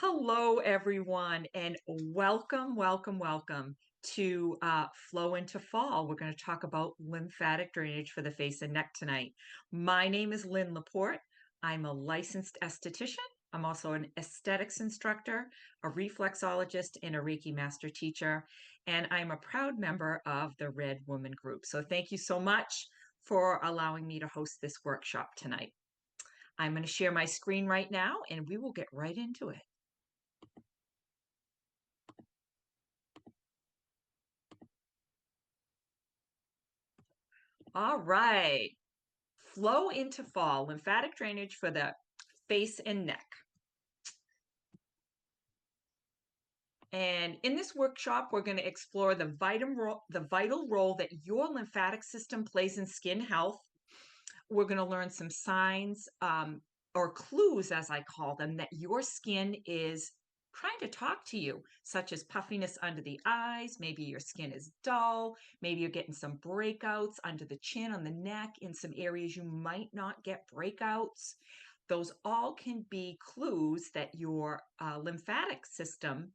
Hello, everyone, and welcome to Flow into Fall. We're going to talk about lymphatic drainage for the face and neck tonight. My name is Lynn Laporte. I'm a licensed esthetician. I'm also an aesthetics instructor, a reflexologist, and a Reiki master teacher. And I'm a proud member of the Red Woman Group. So thank you so much for allowing me to host this workshop tonight. I'm going to share my screen right now, and we will get right into it. All right. Flow into fall, lymphatic drainage for the face and neck. And in this workshop, we're going to explore the vital role that your lymphatic system plays in skin health. We're going to learn some signs or clues, as I call them, that your skin is trying to talk to you, such as puffiness under the eyes. Maybe your skin is dull. Maybe you're getting some breakouts under the chin, on the neck, in some areas you might not get breakouts. Those all can be clues that your lymphatic system,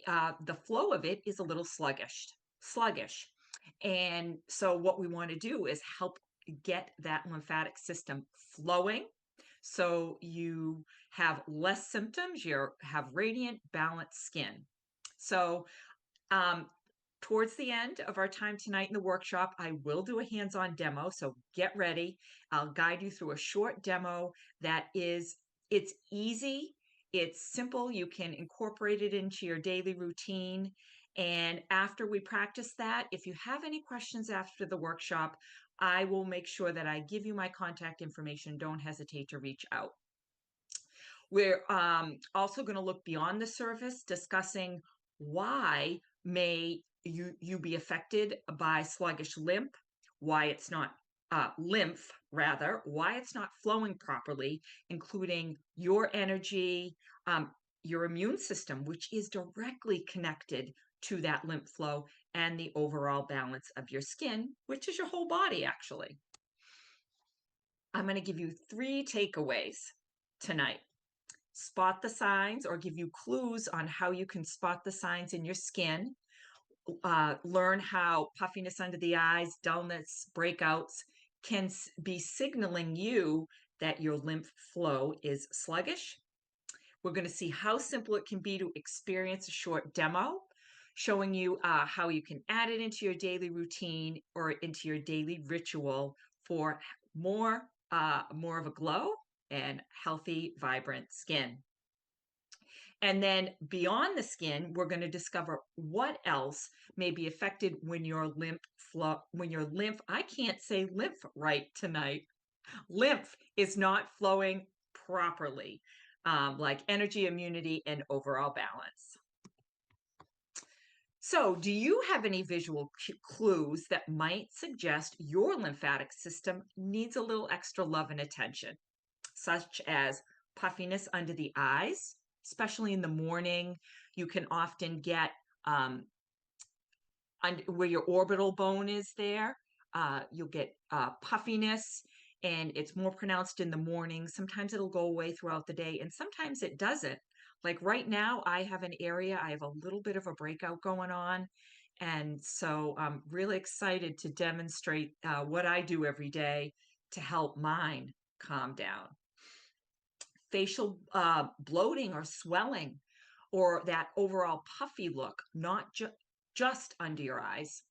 the flow of it is a little sluggish. And so what we want to do is help get that lymphatic system flowing so you have less symptoms, you have radiant, balanced skin. So towards the end of our time tonight in the workshop, I will do a hands-on demo, so get ready. I'll guide you through a short demo it's easy, it's simple, you can incorporate it into your daily routine. And after we practice that, if you have any questions after the workshop, I will make sure that I give you my contact information. Don't hesitate to reach out. We're also going to look beyond the surface, discussing why may you be affected by sluggish why it's not lymph, rather, why it's not flowing properly, including your energy, your immune system, which is directly connected to that lymph flow, and the overall balance of your skin, which is your whole body, actually. I'm going to give you 3 takeaways tonight. Spot the signs, or give you clues on how you can spot the signs in your skin. Learn how puffiness under the eyes, dullness, breakouts can be signaling you that your lymph flow is sluggish. We're going to see how simple it can be to experience a short demo, showing you how you can add it into your daily routine or into your daily ritual for more of a glow and healthy, vibrant skin. And then beyond the skin, we're going to discover what else may be affected when your I can't say lymph right tonight. Lymph is not flowing properly, like energy, immunity, and overall balance. So, do you have any visual clues that might suggest your lymphatic system needs a little extra love and attention, such as puffiness under the eyes, especially in the morning? You can often get where your orbital bone is there, you'll get puffiness, and it's more pronounced in the morning. Sometimes it'll go away throughout the day, and sometimes it doesn't. Like right now, I have an area, I have a little bit of a breakout going on. And so I'm really excited to demonstrate what I do every day to help mine calm down. Facial bloating or swelling, or that overall puffy look, not just under your eyes.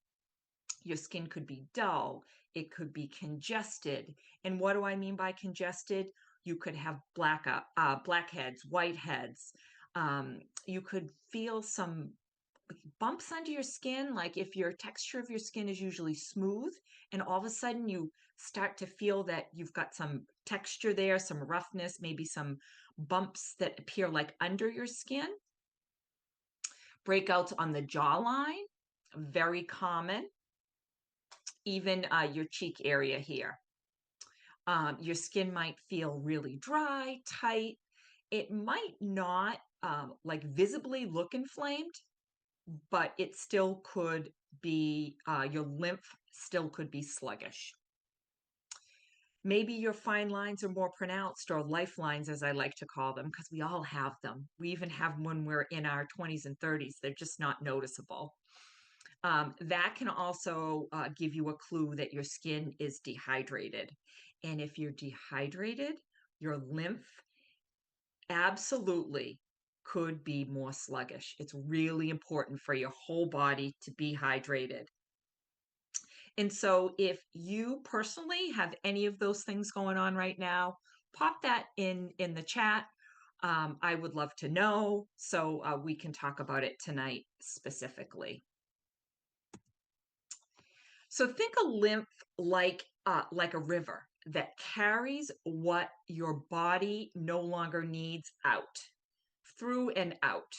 Your skin could be dull, it could be congested. And what do I mean by congested? You could have blackheads, whiteheads. You could feel some bumps under your skin, like if your texture of your skin is usually smooth, and all of a sudden you start to feel that you've got some texture there, some roughness, maybe some bumps that appear like under your skin. Breakouts on the jawline, very common. Even your cheek area here. Your skin might feel really dry, tight. It might not like visibly look inflamed, but it still could be, your lymph still could be sluggish. Maybe your fine lines are more pronounced, or lifelines, as I like to call them, because we all have them. We even have them when we're in our 20s and 30s. They're just not noticeable. That can also give you a clue that your skin is dehydrated. And if you're dehydrated, your lymph absolutely could be more sluggish. It's really important for your whole body to be hydrated. And so if you personally have any of those things going on right now, pop that in the chat. I would love to know so we can talk about it tonight specifically. So think of lymph like a river that carries what your body no longer needs out, through and out.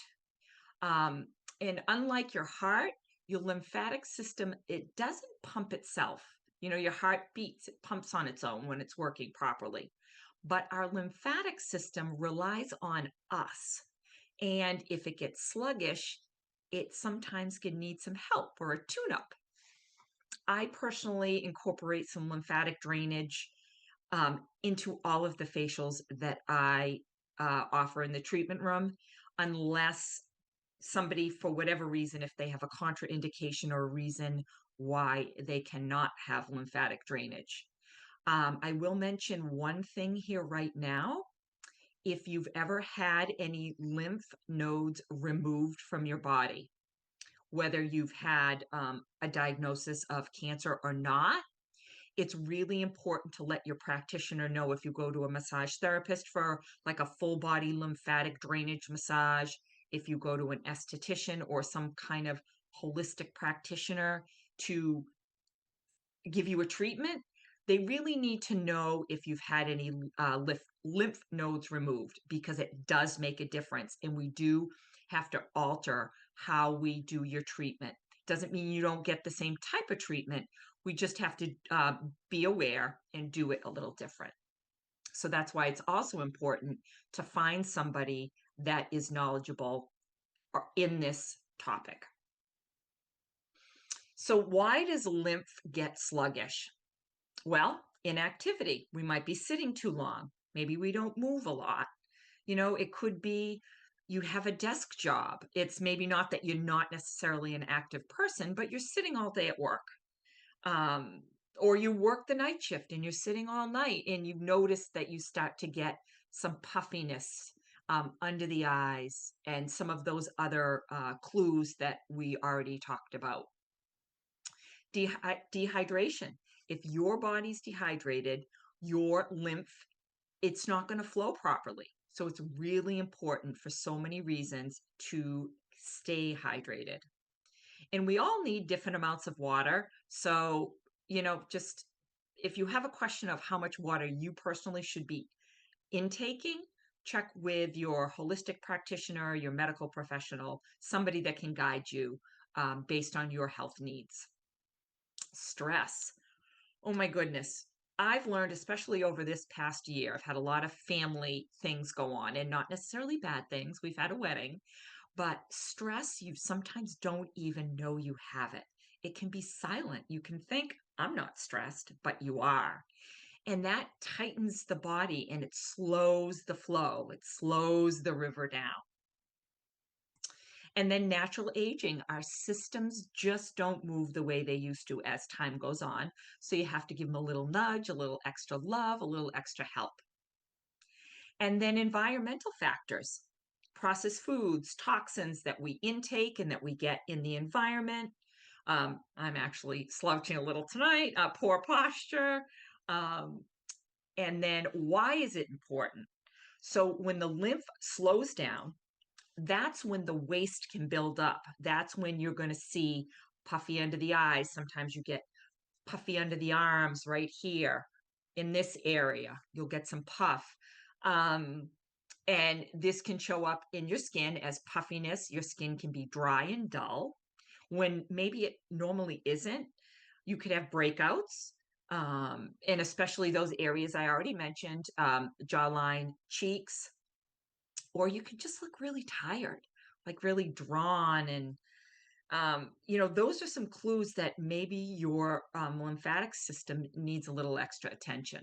Um, and unlike your heart, your lymphatic system, it doesn't pump itself. You know, your heart beats, it pumps on its own when it's working properly. But our lymphatic system relies on us. And if it gets sluggish, it sometimes can need some help or a tune up. I personally incorporate some lymphatic drainage into all of the facials that I offer in the treatment room, unless somebody, for whatever reason, if they have a contraindication or a reason why they cannot have lymphatic drainage. I will mention one thing here right now. If you've ever had any lymph nodes removed from your body, whether you've had a diagnosis of cancer or not, it's really important to let your practitioner know. If you go to a massage therapist for like a full body lymphatic drainage massage, if you go to an esthetician or some kind of holistic practitioner to give you a treatment, they really need to know if you've had any lymph nodes removed, because it does make a difference. And we do have to alter how we do your treatment. Doesn't mean you don't get the same type of treatment. We just have to be aware and do it a little different. So that's why it's also important to find somebody that is knowledgeable in this topic. So why does lymph get sluggish? Well, inactivity. We might be sitting too long. Maybe we don't move a lot. You know, it could be you have a desk job. It's maybe not that you're not necessarily an active person, but you're sitting all day at work. Um, or you work the night shift and you're sitting all night and you've noticed that you start to get some puffiness under the eyes and some of those other clues that we already talked about. Dehydration. If your body's dehydrated, your lymph, it's not going to flow properly. So it's really important for so many reasons to stay hydrated. And we all need different amounts of water. So, just if you have a question of how much water you personally should be intaking, check with your holistic practitioner, your medical professional, somebody that can guide you based on your health needs. Stress. Oh my goodness. I've learned, especially over this past year, I've had a lot of family things go on, and not necessarily bad things. We've had a wedding, but stress, you sometimes don't even know you have it. It can be silent. You can think, I'm not stressed, but you are. And that tightens the body and it slows the flow, it slows the river down. And then natural aging, our systems just don't move the way they used to as time goes on. So you have to give them a little nudge, a little extra love, a little extra help. And then environmental factors, processed foods, toxins that we intake and that we get in the environment. I'm actually slouching a little tonight, poor posture. And then why is it important? So when the lymph slows down, that's when the waste can build up. That's when you're going to see puffy under the eyes. Sometimes you get puffy under the arms right here in this area. You'll get some puff. And this can show up in your skin as puffiness. Your skin can be dry and dull when maybe it normally isn't. You could have breakouts. And especially those areas I already mentioned, jawline, cheeks, or you could just look really tired, like really drawn. And, those are some clues that maybe your lymphatic system needs a little extra attention.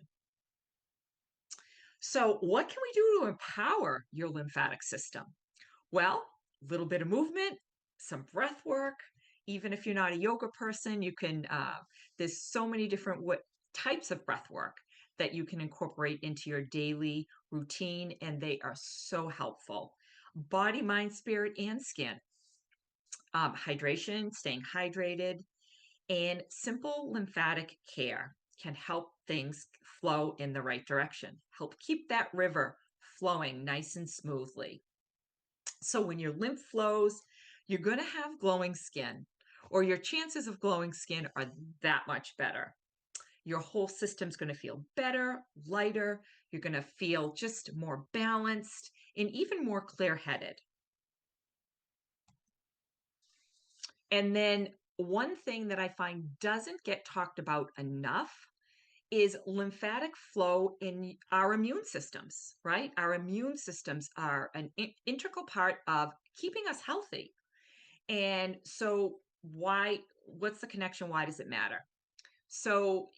So, what can we do to empower your lymphatic system? Well, a little bit of movement, some breath work. Even if you're not a yoga person, you can. There's so many different types of breath work that you can incorporate into your daily routine, and they are so helpful. Body, mind, spirit, and skin. Hydration, staying hydrated, and simple lymphatic care can help things flow in the right direction, help keep that river flowing nice and smoothly. So when your lymph flows, you're going to have glowing skin, or your chances of glowing skin are that much better. Your whole system's going to feel better, lighter. You're going to feel just more balanced and even more clear headed. And then one thing that I find doesn't get talked about enough is lymphatic flow in our immune systems, right? Our immune systems are an integral part of keeping us healthy. And so, what's the connection? Why does it matter? So,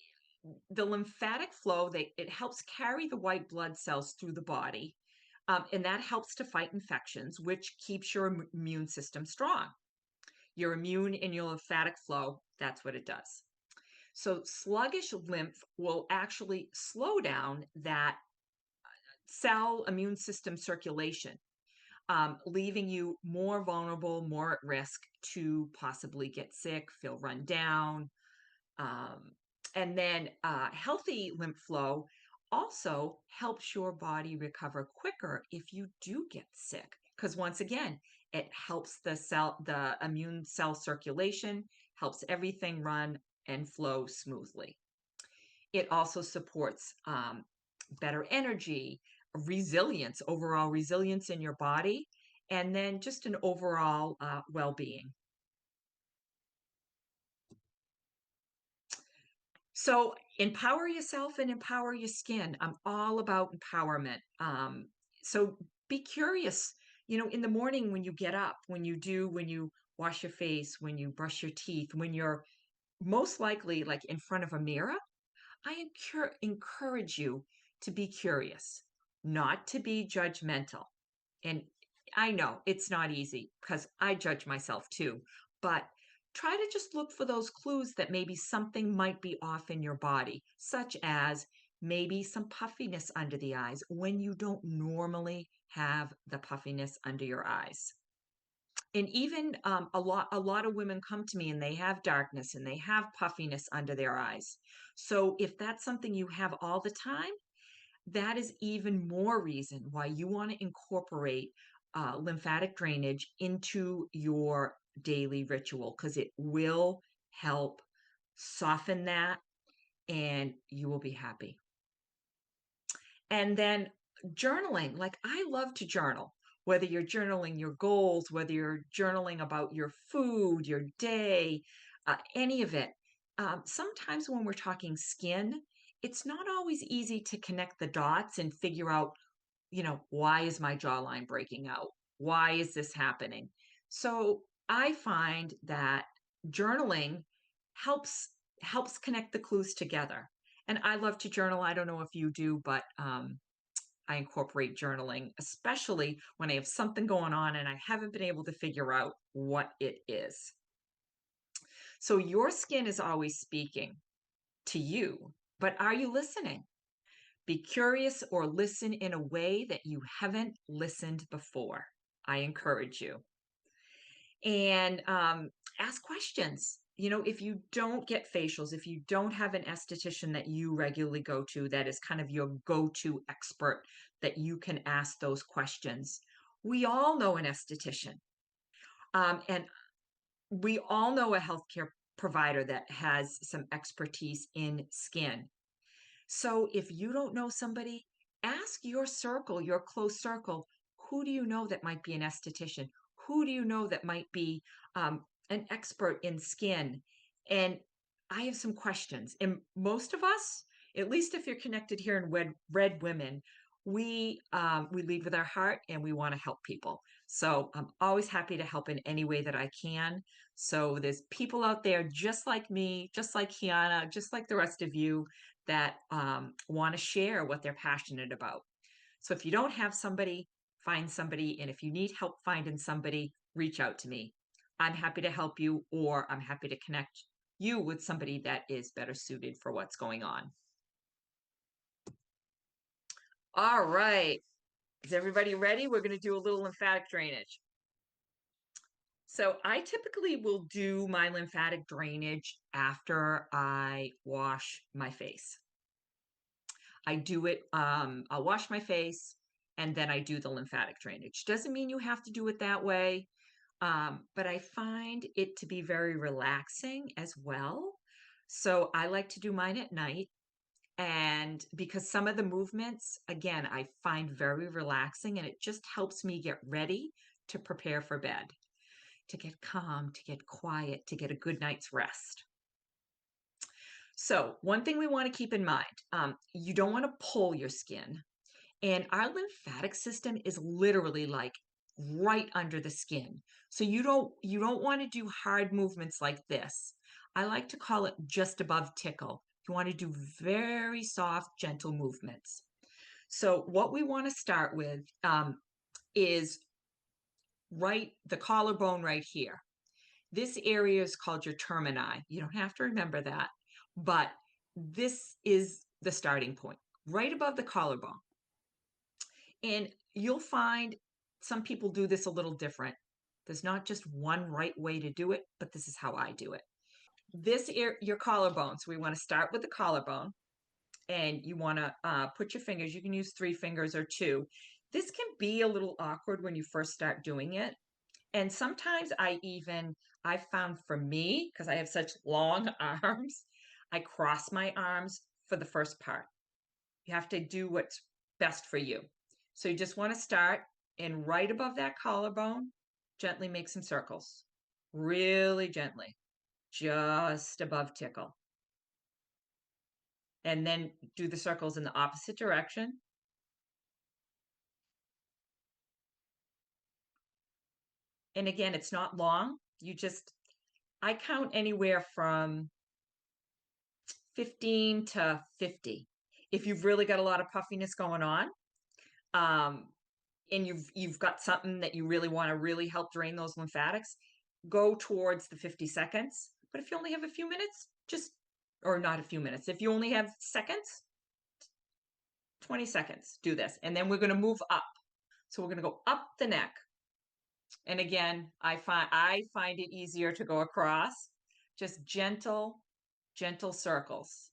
the lymphatic flow, it helps carry the white blood cells through the body. And that helps to fight infections, which keeps your immune system strong. Your immune and your lymphatic flow, that's what it does. So sluggish lymph will actually slow down that cell immune system circulation, leaving you more vulnerable, more at risk to possibly get sick, feel run down. Um, and then healthy lymph flow also helps your body recover quicker if you do get sick. Because once again, it helps the immune cell circulation, helps everything run and flow smoothly. It also supports better energy, resilience, overall resilience in your body, and then just an overall well being. So, empower yourself and empower your skin. I'm all about empowerment. So, be curious. In the morning when you get up, when you wash your face, when you brush your teeth, when you're most likely like in front of a mirror, I encourage you to be curious, not to be judgmental. And I know it's not easy because I judge myself too, but try to just look for those clues that maybe something might be off in your body, such as maybe some puffiness under the eyes when you don't normally have the puffiness under your eyes. And even a lot of women come to me and they have darkness and they have puffiness under their eyes. So if that's something you have all the time, that is even more reason why you want to incorporate lymphatic drainage into your daily ritual, because it will help soften that and you will be happy. And then journaling, like I love to journal, whether you're journaling your goals, whether you're journaling about your food, your day, any of it. Sometimes when we're talking skin, it's not always easy to connect the dots and figure out, why is my jawline breaking out? Why is this happening? So I find that journaling helps helps connect the clues together. And I love to journal. I don't know if you do, but I incorporate journaling, especially when I have something going on and I haven't been able to figure out what it is. So your skin is always speaking to you, but are you listening? Be curious or listen in a way that you haven't listened before. I encourage you. And ask questions. If you don't get facials, if you don't have an esthetician that you regularly go to, that is kind of your go to expert that you can ask those questions. We all know an esthetician. And we all know a healthcare provider that has some expertise in skin. So if you don't know somebody, ask your circle, your close circle, who do you know that might be an esthetician? Who do you know that might be an expert in skin? And I have some questions. And most of us, at least if you're connected here in Red Women, we lead with our heart and we want to help people. So I'm always happy to help in any way that I can. So there's people out there just like me, just like Kiana, just like the rest of you that want to share what they're passionate about. So if you don't have somebody, find somebody. And if you need help finding somebody, reach out to me. I'm happy to help you, or I'm happy to connect you with somebody that is better suited for what's going on. All right. Is everybody ready? We're going to do a little lymphatic drainage. So I typically will do my lymphatic drainage after I wash my face. I do it, I'll wash my face and then I do the lymphatic drainage. Doesn't mean you have to do it that way, but I find it to be very relaxing as well. So I like to do mine at night. And because some of the movements, again, I find very relaxing and it just helps me get ready to prepare for bed, to get calm, to get quiet, to get a good night's rest. So one thing we want to keep in mind, you don't want to pull your skin. And our lymphatic system is literally like right under the skin. So you don't want to do hard movements like this. I like to call it just above tickle. You want to do very soft, gentle movements. So what we want to start with is the collarbone right here. This area is called your termini. You don't have to remember that, but this is the starting point, right above the collarbone. And you'll find some people do this a little different. There's not just one right way to do it, but this is how I do it. Your collarbone. So we want to start with the collarbone, and you want to put your fingers. You can use 3 fingers or 2. This can be a little awkward when you first start doing it. And sometimes I found for me, because I have such long arms, I cross my arms for the first part. You have to do what's best for you. So you just want to start, and right above that collarbone, gently make some circles. Really gently, just above tickle. And then do the circles in the opposite direction. And again, it's not long. I count anywhere from 15 to 50. If you've really got a lot of puffiness going on, and you've got something that you really want to really help drain those lymphatics, go towards the 50 seconds. But if you only have a few minutes, or not a few minutes, if you only have seconds, 20 seconds, do this. And then we're going to move up. So we're going to go up the neck. And again, I find it easier to go across. Just gentle circles.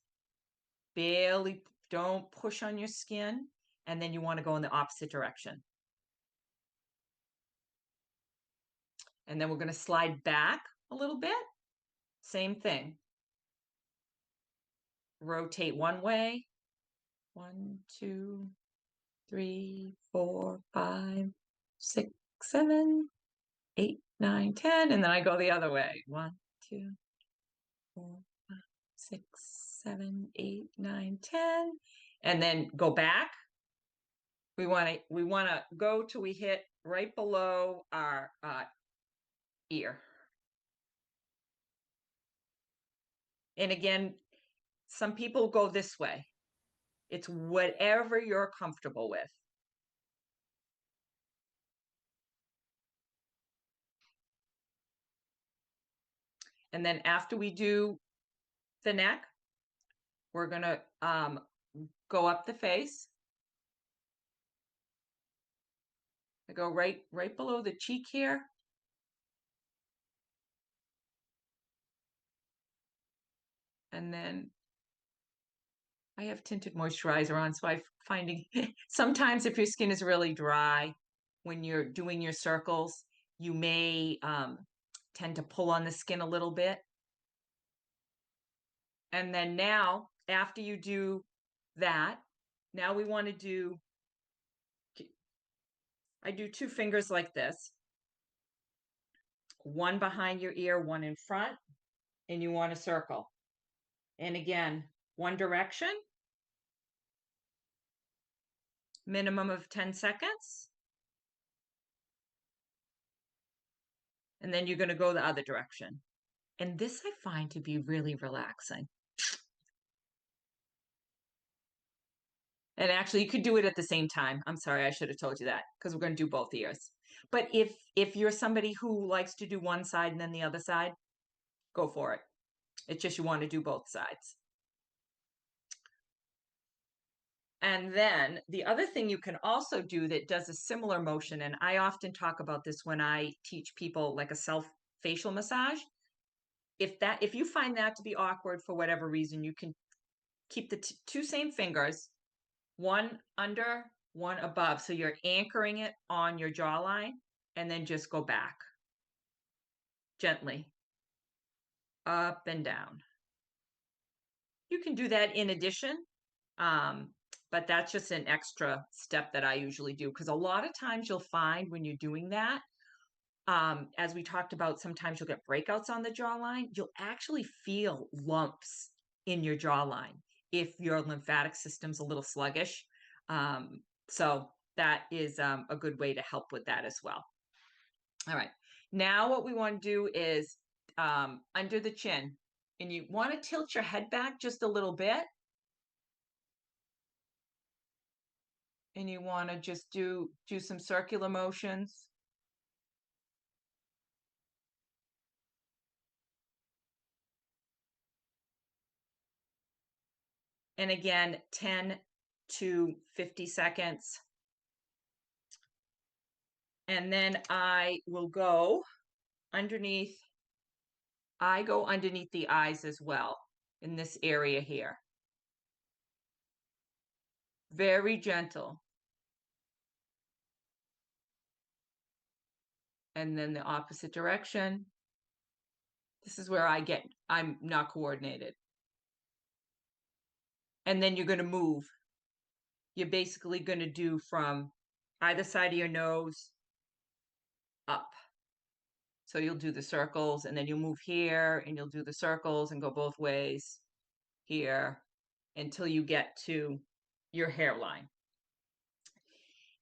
Barely, don't push on your skin. And then you want to go in the opposite direction. And then we're going to slide back a little bit. Same thing. Rotate one way. 1, 2, 3, 4, 5, 6, 7, 8, 9, 10. And then I go the other way. 1, 2, 4, 5, 6, 7, 8, 9, 10. And then go back. We want to go till we hit right below our ear. And again, some people go this way. It's whatever you're comfortable with. And then after we do the neck, we're going to go up the face. I go right below the cheek here. And then I have tinted moisturizer on, so I'm finding sometimes if your skin is really dry, when you're doing your circles, you may tend to pull on the skin a little bit. And then now, after you do that, now we want to do, I do 2 fingers like this. One behind your ear, one in front, and you want to circle. And again, one direction, minimum of 10 seconds. And then you're going to go the other direction. And this I find to be really relaxing. And actually, you could do it at the same time. I'm sorry, I should have told you that because we're going to do both ears. But if you're somebody who likes to do one side and then the other side, go for it. It's just you want to do both sides. And then the other thing you can also do that does a similar motion, and I often talk about this when I teach people like a self facial massage. If you find that to be awkward for whatever reason, you can keep the two same fingers, one under, one above. So you're anchoring it on your jawline and then just go back gently, up and down. You can do that in addition, but that's just an extra step that I usually do because a lot of times you'll find when you're doing that, as we talked about, sometimes you'll get breakouts on the jawline. You'll actually feel lumps in your jawline if your lymphatic system's a little sluggish. So that is a good way to help with that as well. All right. Now what we want to do is under the chin, and you want to tilt your head back just a little bit. And you want to just do some circular motions. And again, 10 to 50 seconds. And then I will go underneath. I go underneath the eyes as well in this area here. Very gentle. And then the opposite direction. This is where I'm not coordinated. And then you're going to move. You're basically going to do from either side of your nose up. So you'll do the circles and then you'll move here and you'll do the circles and go both ways here until you get to your hairline.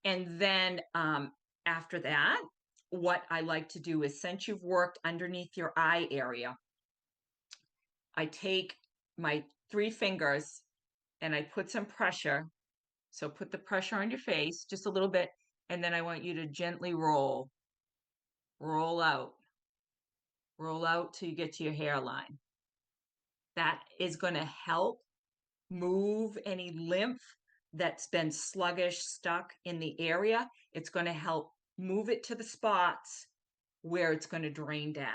And then after that, what I like to do is, since you've worked underneath your eye area, I take my 3 fingers and I put some pressure. So put the pressure on your face just a little bit, and then I want you to gently roll out till you get to your hairline. That is going to help move any lymph that's been sluggish, stuck in the area. It's going to help move it to the spots where it's going to drain down,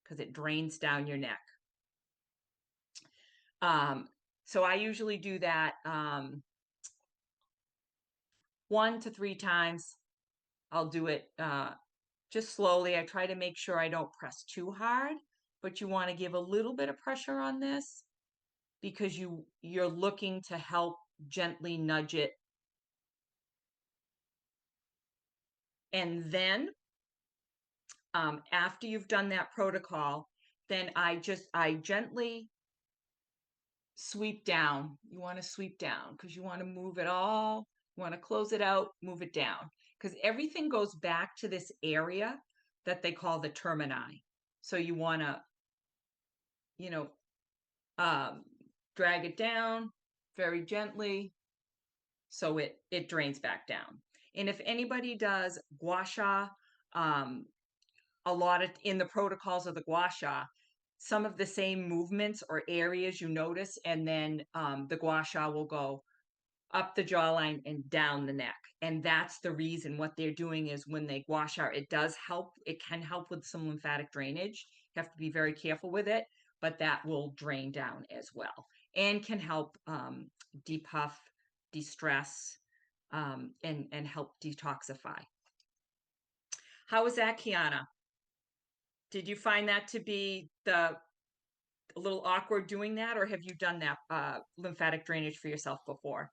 because it drains down your neck. So I usually do that 1 to 3 times. I'll do it just slowly. I try to make sure I don't press too hard, but you want to give a little bit of pressure on this because you're looking to help gently nudge it. And then after you've done that protocol, then I gently sweep down. You want to sweep down because you want to move it all. You want to close it out, move it down, because everything goes back to this area that they call the termini. So you want to, drag it down very gently so it drains back down. And if anybody does gua sha, a lot of in the protocols of the gua sha, some of the same movements or areas you notice, and then the gua sha will go up the jawline and down the neck. And that's the reason. What they're doing is when they gua sha, it does help. It can help with some lymphatic drainage. You have to be very careful with it, but that will drain down as well and can help depuff, de-stress, and help detoxify. How was that, Kiana? Did you find that to be a little awkward doing that, or have you done that lymphatic drainage for yourself before?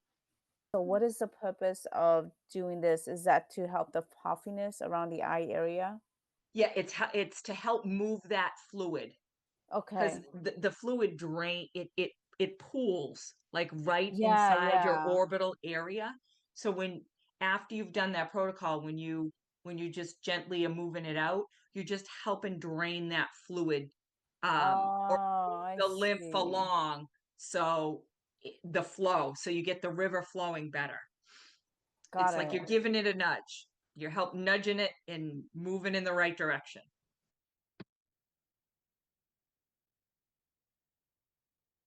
So what is the purpose of doing this? Is that to help the puffiness around the eye area? Yeah, it's to help move that fluid, because Okay. the fluid drain it pools like right Yeah, inside your yeah. orbital area. So after you've done that protocol, when you just gently are moving it out, you're just helping drain that fluid, or Oh, I the lymph see. along, so the flow, so you get the river flowing better. Got It's like you're it. giving it a nudge. You're help nudging it and moving in the right direction.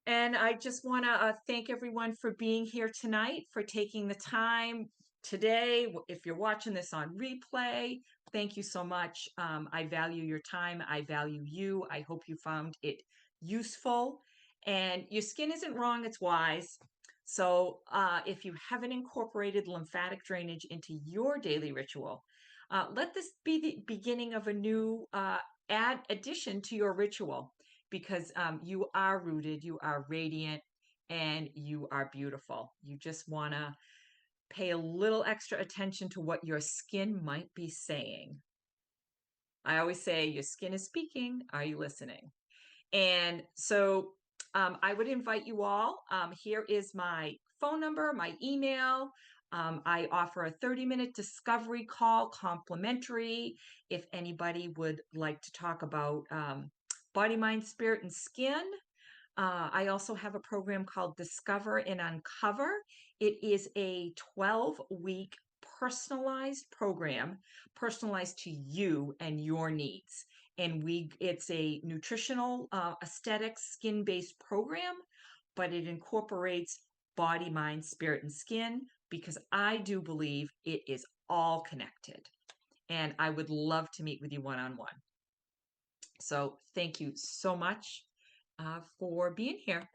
And I just want to thank everyone for being here tonight, for taking the time today. If you're watching this on replay, thank you so much. I value your time. I value you. I hope you found it useful. And your skin isn't wrong, it's wise. So if you haven't incorporated lymphatic drainage into your daily ritual, let this be the beginning of a new addition to your ritual, because you are rooted, you are radiant, and you are beautiful. You just want to pay a little extra attention to what your skin might be saying. I always say, your skin is speaking. Are you listening? And so I would invite you all. Here is my phone number, my email. I offer a 30-minute discovery call, complimentary, if anybody would like to talk about body, mind, spirit, and skin. I also have a program called Discover and Uncover. It is a 12-week personalized program, personalized to you and your needs. And it's a nutritional, aesthetics, skin-based program, but it incorporates body, mind, spirit, and skin, because I do believe it is all connected. And I would love to meet with you one-on-one. So thank you so much for being here.